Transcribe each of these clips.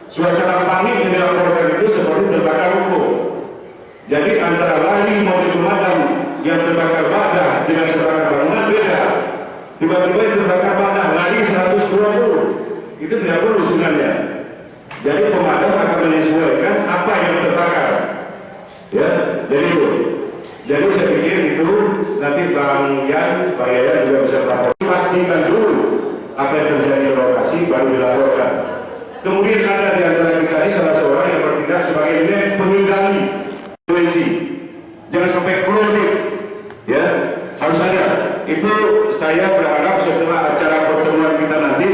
Suasana panik yang dilaporkan itu seperti terbakar ruko. Jadi antara lari mobil pemadam yang terbakar badan dengan terbakar bangunan beda. Tiba-tiba terbakar badan lari 120, itu tidak perlu sebenarnya. Jadi pemadam akan menyesuaikan apa yang terbakar. Ya, jadi itu. Jadi saya pikir itu nanti Bang Yan juga bisa melaporkan. Pastikan dulu apa yang terjadi di lokasi baru dilaporkan. Kemudian ada di antara kita ini salah seorang yang bertindak sebagai pengendali frekuensi. Jangan sampai kronik, ya harus ada. Itu saya berharap setelah acara pertemuan kita nanti,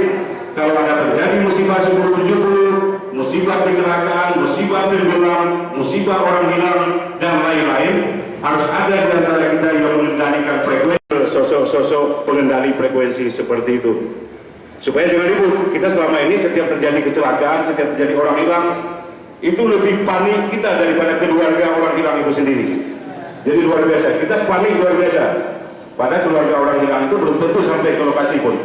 kalau ada terjadi musibah 1070, musibah kecelakaan, musibah tenggelam, musibah orang hilang dan lain-lain, harus ada di antara kita yang mengendalikan frekuensi. Sosok pengendali frekuensi seperti itu. Supaya jangan ribut. Kita selama ini setiap terjadi kecelakaan, setiap terjadi orang hilang, itu lebih panik kita daripada keluarga orang hilang itu sendiri. Jadi luar biasa, kita panik luar biasa. Pada keluarga orang hilang itu belum tentu sampai ke lokasi pun.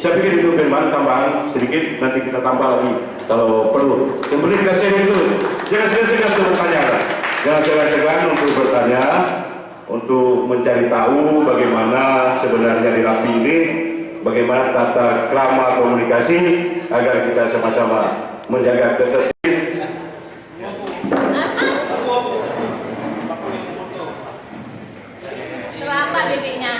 Saya pikir itu tambahan sedikit, nanti kita tambah lagi kalau perlu. Kemudian kita share itu, jangan segan-segan untuk bertanya, jangan segan-segan untuk bertanya, untuk mencari tahu bagaimana sebenarnya di Rapi ini, bagaimana tata krama komunikasi agar kita sama-sama menjaga ketertiban. Berapa DP-nya?